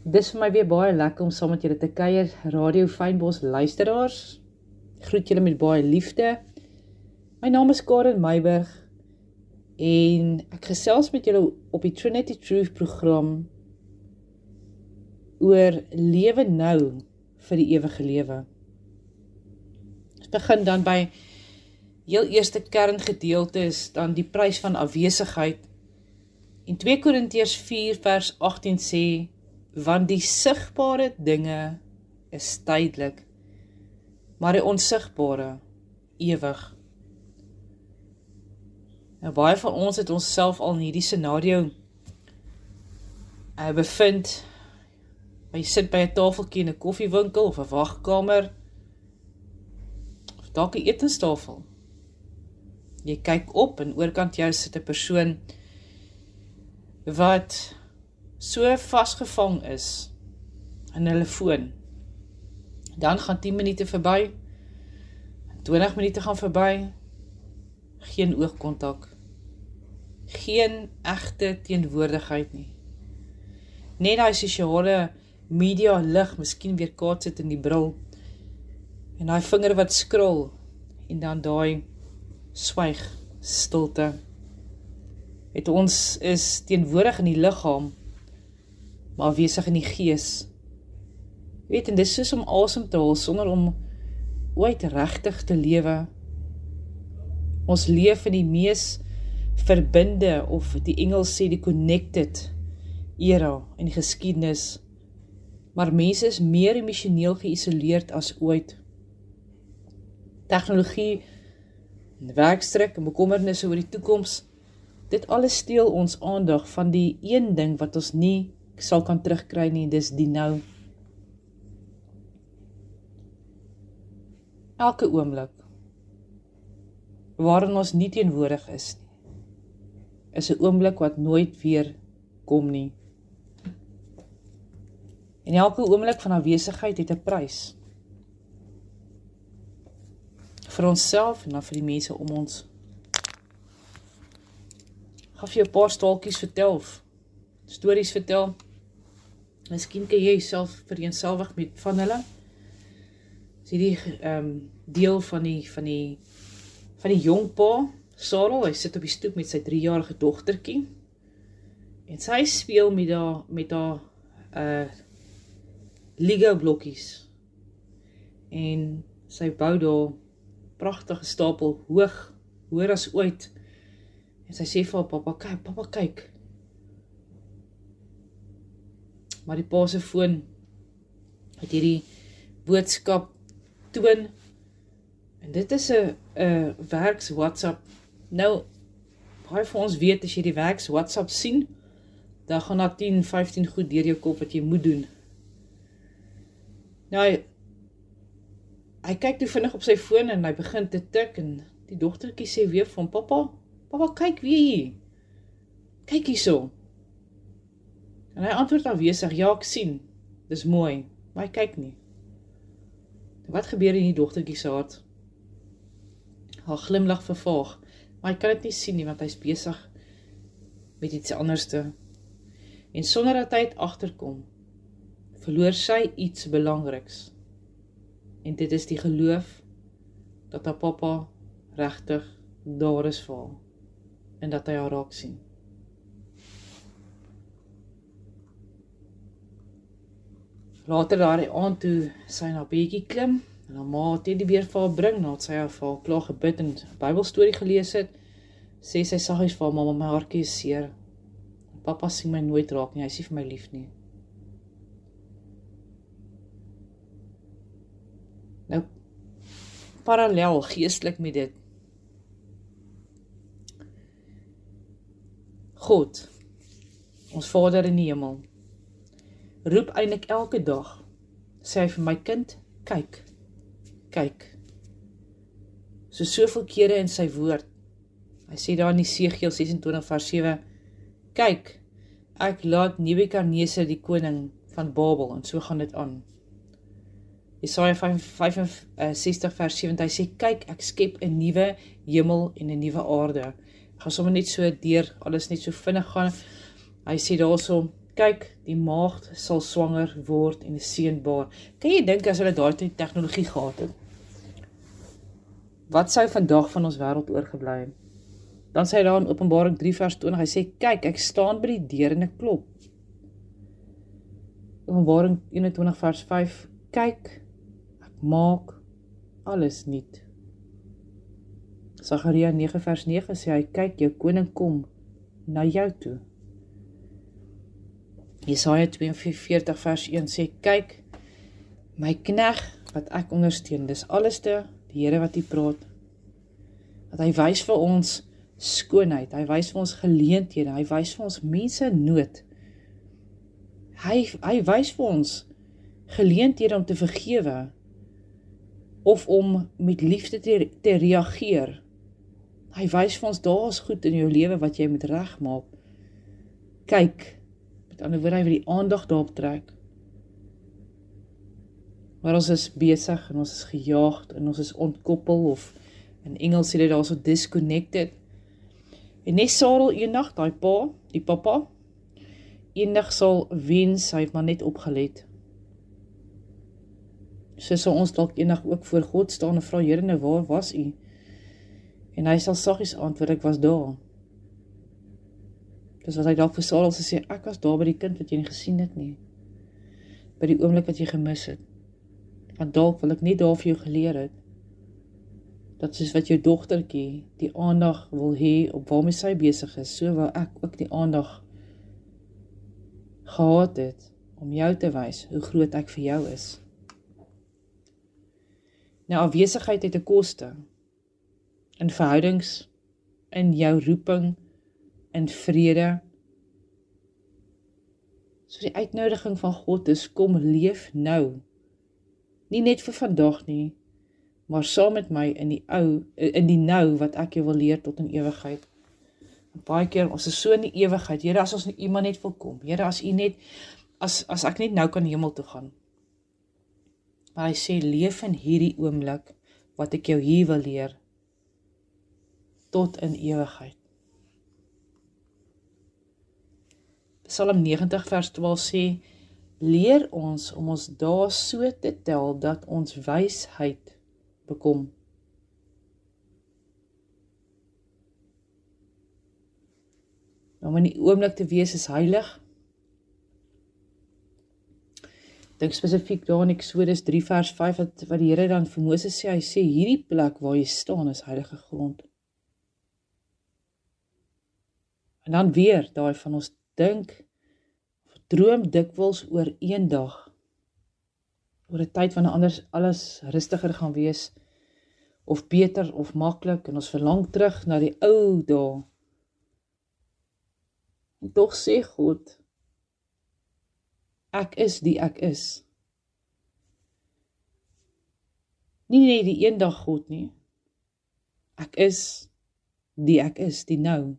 Dis vir my weer baie lekker om saam met julle te kuier, Radio Fynbos luisteraars. Groet julle met baie liefde. My naam is Karen Meiburg en ek gesels met julle op die Trinity Truth program oor lewe nou vir die ewige lewe. Ons begin dan by heel eerste kerngedeelte is dan die prys van afwesigheid. In 2 Korintiërs 4 vers 18 sê, want die sigbare dinge is tydelik, maar die onsigbare ewig. Nou, baie van ons het onsself al in hierdie scenario bevind. Jy sit by 'n tafeltjie in 'n koffiewinkel of 'n wagkamer, of dalk 'n etenstafel. Jy kyk op en oorkant jou sit 'n persoon wat so vasgevang is in hulle foon. Dan gaan 10 minute verby, 20 minute gaan verby, geen oogkontak, geen egte teenwoordigheid nie. Net daai sosiale media lig, miskien weer kaart sit in die bril, en daai vinger wat scroll, en dan daai swyg, stilte. Het ons is teenwoordig in die liggaam, maar afwesig in die gees. Weet, en dis soos om asem te haal, sonder om ooit regtig te lewe. Ons leef in die mees verbinde, of die Engels sê die connected era in die geskiedenis, maar mense is meer emosioneel geïsoleerd as ooit. Tegnologie, werkstrek en bekommernisse oor die toekoms, dit alles steel ons aandag van die een ding wat ons nie sal kan terugkry nie, dis die nou. Elke oomblik waarin ons nie teenwoordig is nie, is 'n oomblik wat nooit weer kom nie. En elke oomblik van afwesigheid het 'n prys. Vir onsself en dan vir die mense om ons. Ek gaan vir jou 'n paar staaltjies vertel, stories vertel. Miskien kan jy self vereenselwig met van hulle. Is hierdie deel van die jong pa, Sarah, hy sit op die stoep met sy 3-jarige dogtertjie. En sy speel met haar Lego blokkies. En sy bou daar pragtige stapel hoër as ooit. En sy sê vir haar, papa kyk. Maar die pa se foon het hierdie boodskap toon. En dit is 'n werks WhatsApp. Nou, baie van ons weet, as jy die werks WhatsApp sien, dan gaan daar 10, 15 goed deur jou kop wat jy moet doen. Nou, hy kyk toe vinnig op sy foon en hy begin te tik en die dogtertjie sê weer van papa kyk weer hier. Kyk hierso. En hy antwoord afwesig, ja ek sien, dis mooi, maar hy kyk nie. Wat gebeur in die dogtertjie se hart? Haar glimlag vervaag, maar hy kan dit nie sien nie, want hy is besig met iets anderste. En sonder dat hy het agterkom, verloor sy iets belangriks. En dit is die geloof dat haar papa regtig daar is vir haar, en dat hy haar raak sien. Later daardie aand toe sy na bedjie klim, en haar ma teddybeer vir haar bring, nadat sy haar vir haar klaar gebid en 'n Bybelstorie gelees het, sê sy saggies vir haar, mamma, my hartjie is seer. Papa sien my nooit raak nie, hy is nie vir my lief nie. Nou, parallel, geestelik met dit. God, ons Vader in die hemel, roep eintlik elke dag, sê hy vir my kind, kyk. Soveel kere in sy woord. Hy sê daar in Esegiel 26 vers 7, kyk, ek laat Nebukadneser die koning van Babel, en so gaan dit aan. Jesaja 65 vers 7, hy sê, kyk, ek skep 'n nuwe hemel en 'n nuwe aarde. Ek gaan sommer net so deur, alles net so vinnig gaan. Hy sê daarso, kyk, die maagd sal swanger word en is seënbaar. Kan jy dink as hulle daardie tegnologie gehad het? Wat sou vandag van ons wêreld oorgebly het? Dan sê hy daar in Openbaring 3 vers 20, hy sê, kyk, ek staan by die deur en ek klop. Openbaring 21 vers 5, kyk, ek maak alles nuut. Sagaria 9 vers 9 sê hy, kyk, jou koning kom na jou toe. Jesaja 42 vers 1 sê, kyk, my knegg wat ek ondersteun, dis alleste die Here wat hier praat. Dat hy wys vir ons skoonheid, hy wys vir ons geleenthede, hy wys vir ons mense nood. Hy wys vir ons geleenthede om te vergewe, of om met liefde te reageer. Hy wys vir ons, daar is goed in jou lewe wat jy moet regmaak. Kyk, met ander woorde, hy wil die aandag daarop trek. Maar ons is besig, en ons is gejaagd, en ons is ontkoppel, of in Engels sê dit daar so disconnected. En net Sarel eendag, die papa, eendag sal wens, hy het maar net opgelet. So sal ons dalk eendag ook voor God staan en vra, Here, nou waar was u? En hy sal saggies antwoord, ek was daar. Dus wat hy dalk vir Sarel sê, ek was daar by die kind wat jy nie gesien het nie. By die oomblik wat jy gemis het. Want dalk wil ek net daar vir jou geleer het, dat soos wat jou dogtertjie die aandag wil hê op waarmee sy besig is, so wil ek ook die aandag gehad het, om jou te wys, hoe groot ek vir jou is. Nou, afwesigheid het 'n koste, in verhoudings, in jou roeping, in vrede. So die uitnodiging van God is, kom leef nou, nie net vir vandag nie, maar saam met my in die nou wat ek jou wil leer tot in ewigheid. En baie keer, ons is so in die ewigheid, Here, as ons iemand net wil kom, Here, as ek net nou kan hemel toe gaan. Maar hy sê, leef in hierdie oomblik, wat ek jou hier wil leer, tot in ewigheid. Psalm 90 vers 12 sê, leer ons om ons dae so te tel, dat ons wysheid bekom. Om in die oomblik te wees is heilig. Dink spesifiek daar in Eksodus 3 vers 5, wat die Here dan vir Moses sê, hy sê, hierdie plek waar jy staan is heilige grond. En dan weer, daai van ons dink, droom dikwels oor een dag, oor 'n tyd wanneer anders alles rustiger gaan wees, of beter, of maklik, en ons verlang terug na die ou dae. En tog sê God, ek is die ek is. Nie net die eendag God nie. Ek is die ek is, die nou.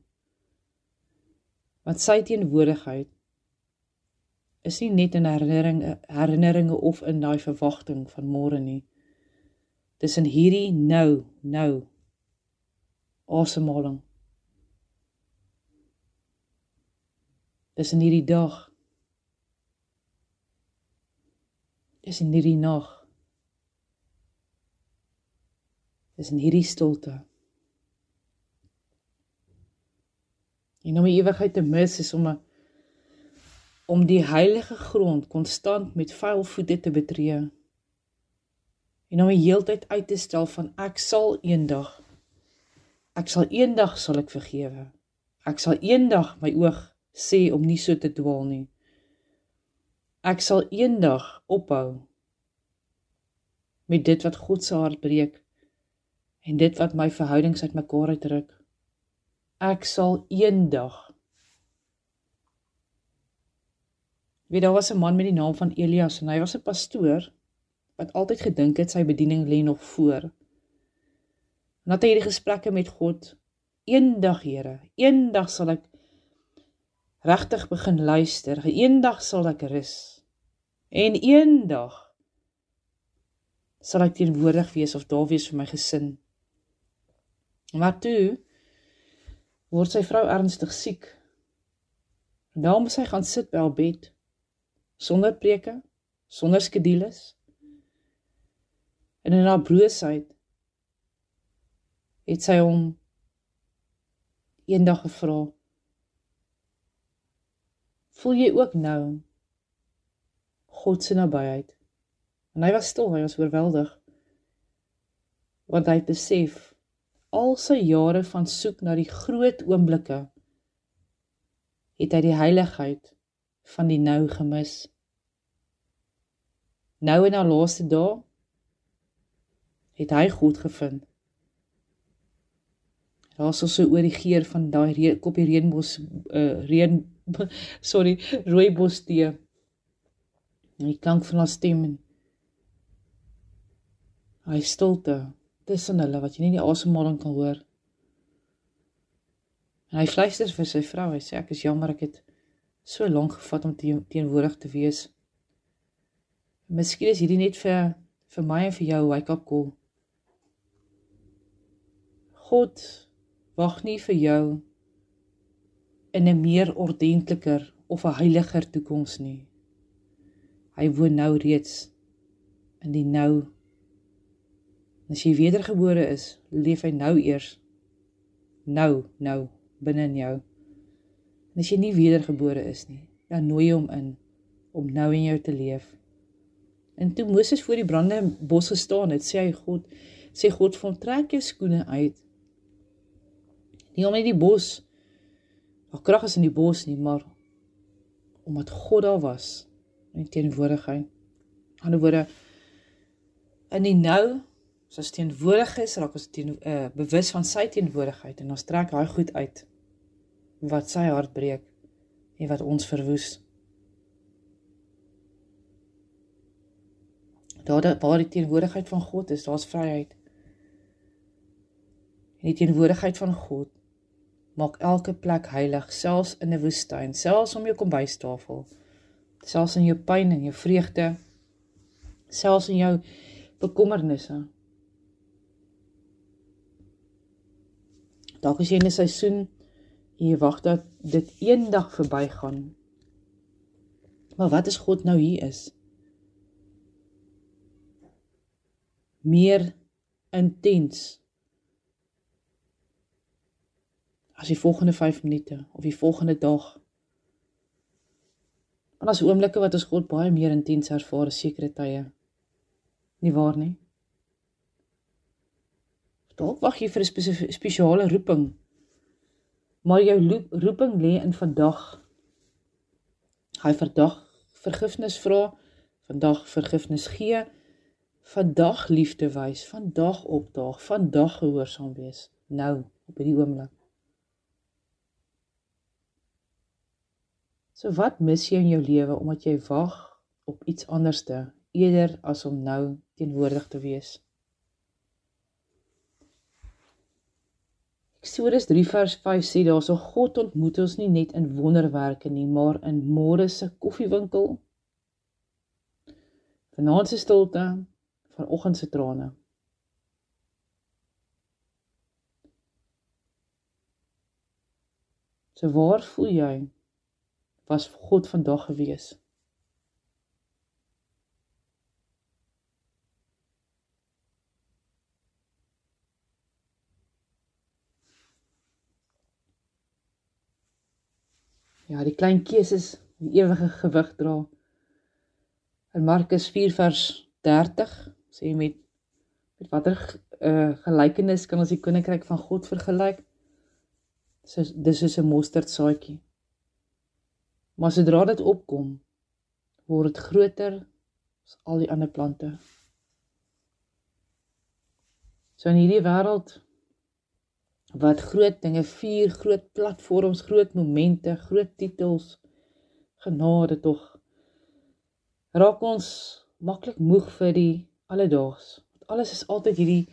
Want sy teenwoordigheid is nie net in herinneringe of in daai verwagting van môre nie. Dis in hierdie nou, asemhaling. Dis in hierdie dag. Dis in hierdie nag. Dis in hierdie stilte. En om die ewigheid te mis is om die heilige grond konstant met vuil voete te betree. En om die heeltyd uit te stel van ek sal eendag sal ek vergewe. Ek sal eendag my oog sê om nie so te dwaal nie. Ek sal eendag ophou met dit wat God se hart breek en dit wat my verhoudings uit mekaar uitruk. Ek sal eendag. Weet, daar was 'n man met die naam van Elias en hy was 'n pastoor wat altyd gedink het sy bediening lê nog voor. En dat hy hierdie gesprekke met God, eendag Here, eendag sal ek regtig begin luister, eendag sal ek rus, en eendag sal ek teenwoordig wees of daar wees vir my gesin. Maar toe word sy vrou ernstig siek, En daarom moes hy gaan sit by haar bed, sonder preke, sonder skedules. En in haar broosheid het sy hom eendag gevra, voel jy ook nou God se nabyheid? En hy was stil, hy was oorweldig, want hy het besef, al sy jare van soek na die groot oomblikke, het hy die heiligheid van die nou gemis. Nou in haar laaste dae, het hy God gevind. Daar is so oor die geur van daai koppie rooibos tee. En die klank van haar stem en hy stilte tussen hulle, wat jy nie die asemhaling kan hoor. En hy fluister vir sy vrou, hy sê, ek is jammer, ek het so lank gevat om teenwoordig te wees. Miskien is hierdie net vir my en vir jou wake-up call. God wag nie vir jou in 'n meer ordentliker of 'n heiliger toekoms nie. Hy woon nou reeds in die nou. En as jy wedergebore is, leef hy nou eers. Nou, binne in jou. En as jy nie wedergebore is nie, dan nooi jy hom in, om nou in jou te leef. En toe Moses voor die brandende bos gestaan het, sê God vir hom, trek jou skoene uit. Nie om net die bos, daar krag is in die bos nie, maar omdat God daar was, in die teenwoordigheid. In ander woorde, in die nou, as ons teenwoordig is, raak ons bewus van sy teenwoordigheid, en ons trek hy goed uit, wat sy hart breek, en wat ons verwoes. Waar die teenwoordigheid van God is, daar is vryheid. En die teenwoordigheid van God maak elke plek heilig, selfs in 'n woestyn, selfs om jou kombuistafel, selfs in jou pyn en jou vreugde, selfs in jou bekommernisse. Dalk is jy in 'n seisoen en jy wag dat dit eendag verbygaan. Maar wat as God nou hier is? Meer intens as die volgende 5 minute of die volgende dag. Want as oomblikke wat ons God baie meer intens ervaar as sekere tye. Nie waar nie? Dalk wag jy vir 'n spesiale roeping, maar jou roeping lê in vandag. Hy vandag vergifnis vra, vandag vergifnis gee, vandag liefde wys, vandag opdaag, vandag gehoorsaam wees, nou, op hierdie oomblik. So wat mis jy in jou lewe, omdat jy wag op iets anderste, eerder as om nou teenwoordig te wees? Eksodus 3 vers 5 sê daar, so God ontmoet ons nie net in wonderwerke nie, maar in môre se koffiewinkel, vanaand se stilte, vanoggend se trane. So waar voel jy, was God vandag gewees? Ja, die klein keuses, die ewige gewig dra. In Markus 4 vers 30, sê met watter gelykenis kan ons die koninkryk van God vergelyk? Dis soos 'n mosterdsaadjie. Maar sodra dit opkom, word dit groter as al die ander plante. So in hierdie wêreld, wat groot dinge vier, groot platforms, groot momente, groot titels, genade tog, raak ons maklik moeg vir die alledaags. Alles is altyd hierdie,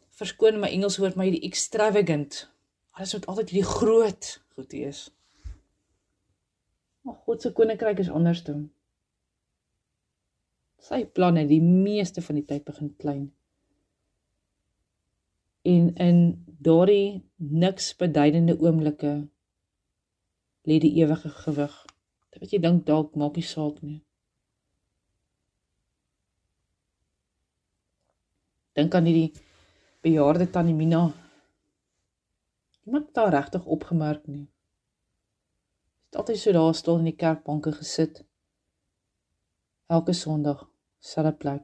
verskoon my Engels woord, maar hierdie extravagant. Alles moet altyd hierdie groot goed wees. Maar God se koninkryk is anders dan. Sy planne die meeste van die tyd begin klein. En in daardie niks beduidende oomblikke lê die ewige gewig. Dit wat jy dink dalk maak nie saak nie. Dink aan die bejaarde tannie Mina. Niemand het daar regtig opgemerk nie. Het altyd so daar stil in die kerkbanke gesit. Elke Sondag, selfde plek.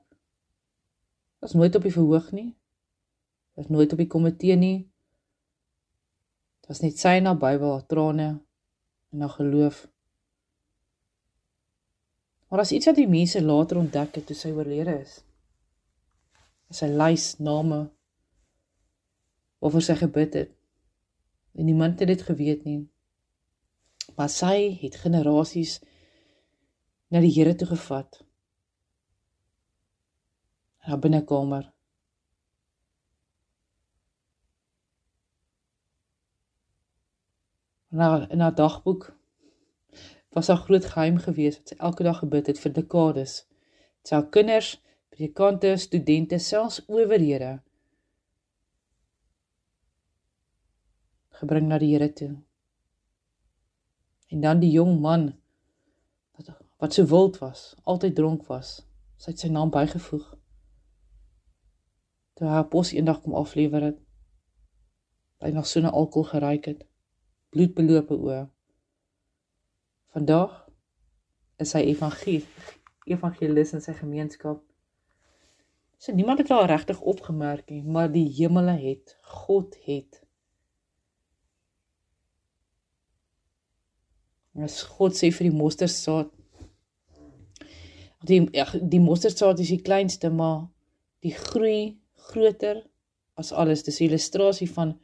Was nooit op die verhoog nie. Was nooit op die komitee nie. Het was net sy en haar Bybel, haar trane en haar geloof. Maar as iets wat die mense later ontdek het toe sy oorlede is. Sy lys name waarvoor sy gebid het. En niemand het dit geweet nie. Maar sy het generasies na die Here toe gevat. In haar binnekamer. In haar dagboek was haar groot geheim gewees wat sy elke dag gebid het vir dekades. Sy haar kinders, predikante, studente, selfs owerhede gebring na die Here toe. En dan die jong man wat so wild was, altyd dronk was, sy het sy naam bygevoeg. Toe haar pos eendag kom aflewer het, hy nog so na alkohol geruik het, bloedbelope oë. Vandag is hy evangelis in sy gemeenskap. So niemand het haar regtig opgemerk nie, maar die hemele het, God het. As God sê vir die mosterdsaad, die mosterdsaad is die kleinste, maar die groei groter as alles. Dis 'n illustrasie van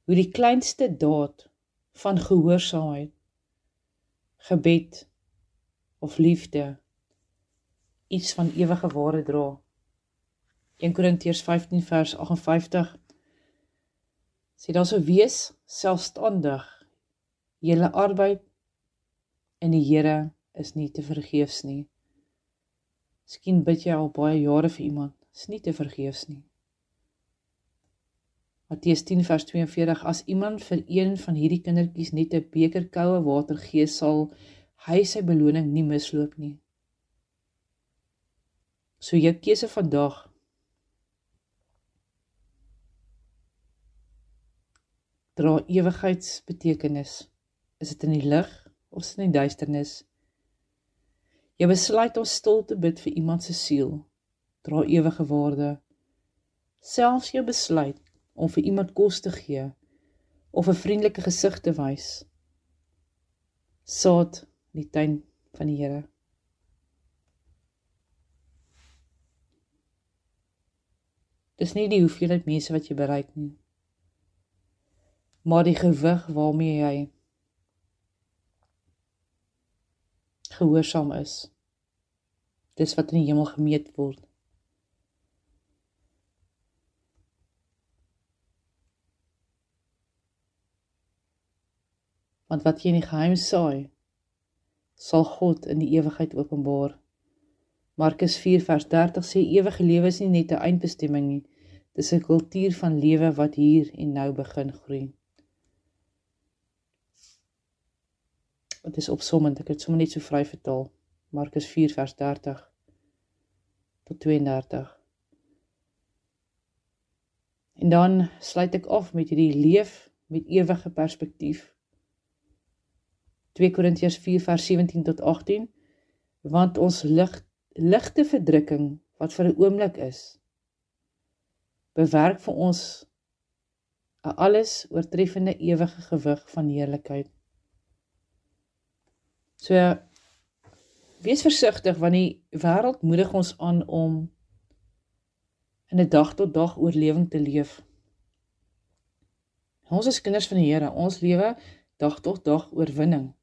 hoe die kleinste daad van gehoorsaamheid, gebed of liefde iets van ewige waarde dra. 1 Korintiërs 15 vers 58 sê daar so wees selfstandig. Julle arbeid in die Here is nie te vergeefs nie. Miskien bid jy al baie jare vir iemand, is nie te vergeefs nie. Matteus 10 vers 42, as iemand vir een van hierdie kindertjies net 'n beker koue water gee, sal hy sy beloning nie misloop nie. So jou keuse vandag, dra ewigheidsbetekenis. Is dit in die lig of is dit in die duisternis? Jy besluit om stil te bid vir iemand se siel, dra ewige waarde. Selfs jou besluit om vir iemand kos te gee, of 'n vriendelike gesig te wys, saad in die tuin van die Here. Dis nie die hoeveelheid mense wat jy bereik nie, maar die gewig waarmee jy gehoorsaam is. Dis wat in die hemel gemeet word. Want wat jy in die geheim saai, sal God in die ewigheid openbaar. Markus 4 vers 30 sê, ewige lewe is nie net 'n eindbestemming nie, dis 'n kultuur van lewe wat hier en nou begin groei. Het is opsommend, ek het sommer net so vry vertaal. Markus 4 vers 30 tot 32. En dan sluit ek af met hierdie leef met ewige perspektief. 2 Korintiërs 4 vers 17 tot 18, want ons ligte verdrukking, wat vir 'n oomblik is, bewerk vir ons 'n alles oortreffende ewige gewig van heerlikheid. So, wees versigtig, want die wêreld moedig ons aan om in 'n dag tot dag oorlewing te leef. Ons is kinders van die Here, ons lewe dag tot dag oorwinning.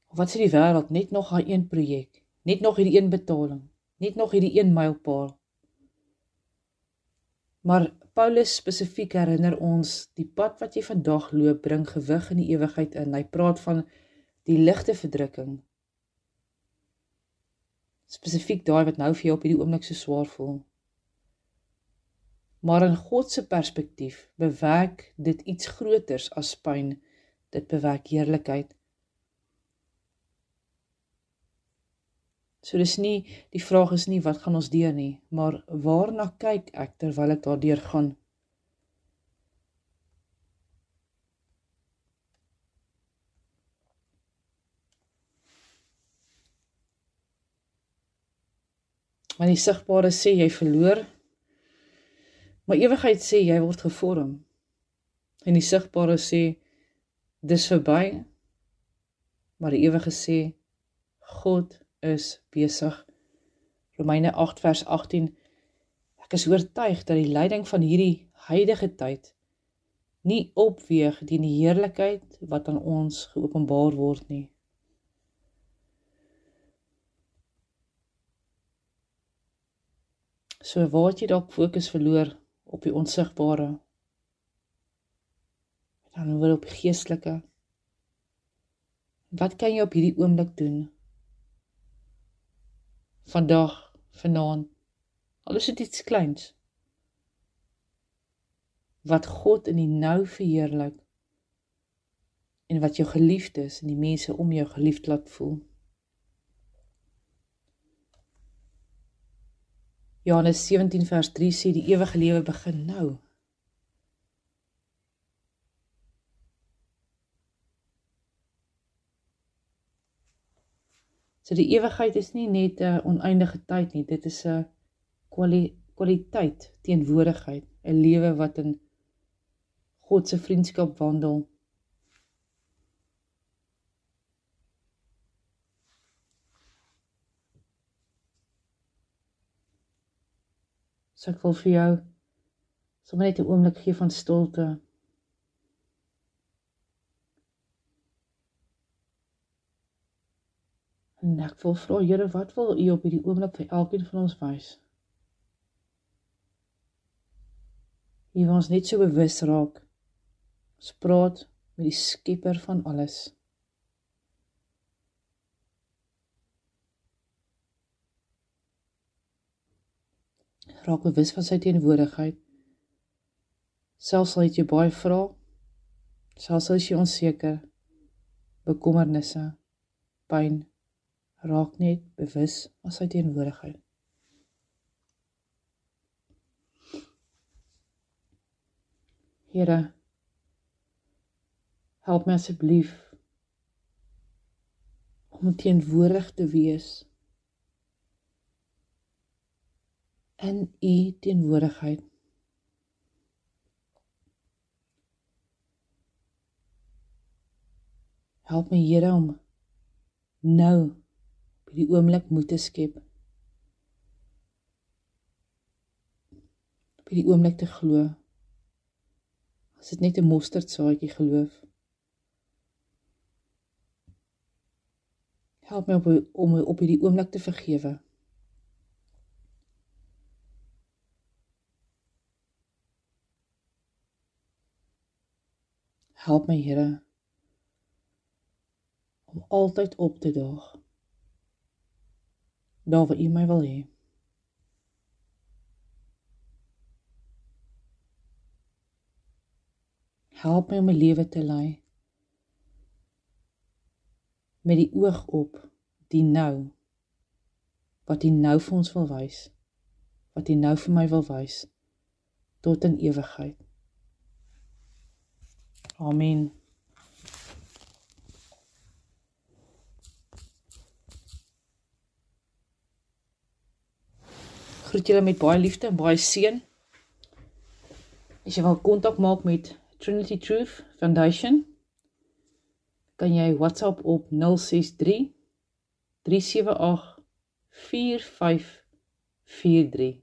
Wat sê die wêreld? Net nog haar een projek, net nog hierdie een betaling, net nog hierdie een mylpaal. Maar Paulus spesifiek herinner ons, die pad wat jy vandag loop, bring gewig in die ewigheid in. Hy praat van die ligte verdrukking. Spesifiek daai wat nou vir jou op hierdie oomblik so swaar voel. Maar in God se perspektief bewerk dit iets groters as pyn, dit bewerk heerlikheid. So dis nie, die vraag is nie, wat gaan ons deur nie, maar waarna kyk ek terwyl ek daardeur gaan? Want die sigbare sê jy verloor, maar ewigheid sê jy word gevorm. En die sigbare sê dis verby, maar die ewige sê God is besig. Romeine 8 vers 18. Ek is oortuig dat die lyding van hierdie huidige tyd nie opweeg teen die heerlikheid wat aan ons geopenbaar word nie. So waar het jy dalk fokus verloor op die onsigbare, dan weer op die geestelike. Wat kan jy op hierdie oomblik doen? Vandag, vanaand, al is dit iets kleins, wat God in die nou verheerlik, en wat jou geliefdes en die mense om jou geliefd laat voel. Johannes 17 vers 3 sê die ewige lewe begin nou. So die ewigheid is nie net 'n oneindige tyd nie, dit is 'n kwaliteit, teenwoordigheid, 'n lewe wat in God se vriendskap wandel. So ek wil vir jou sommer net 'n oomblik gee van stilte. En ek wil vra, Here, wat wil U op hierdie oomblik vir elkeen van ons wys? U wil ons net so bewus raak. Ons praat met die skepper van alles. Raak bewus van sy teenwoordigheid. Selfs al het jy baie vrae, selfs al is jy onseker, bekommernisse, pyn, raak net bewus van sy teenwoordigheid. Here, help my asseblief om teenwoordig te wees in U teenwoordigheid. Help my, Here, om nou op die oomblik moed te skep. Op die oomblik te glo. As dit net 'n mosterdsaadjie geloof. Help my om op hierdie oomblik te vergewe. Help my, Here, om altyd op te daag, daar waar U my wil hê. Help my om my lewe te lei, met die oog op die nou, wat U nou vir ons wil wys, wat U nou vir my wil wys, tot in ewigheid. Amen. Groet julle met baie liefde en baie seën. As jy wil kontak maak met Trinity Truth Foundation, kan jy WhatsApp op 063 378 4543.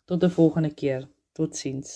Tot 'n volgende keer. Totsiens.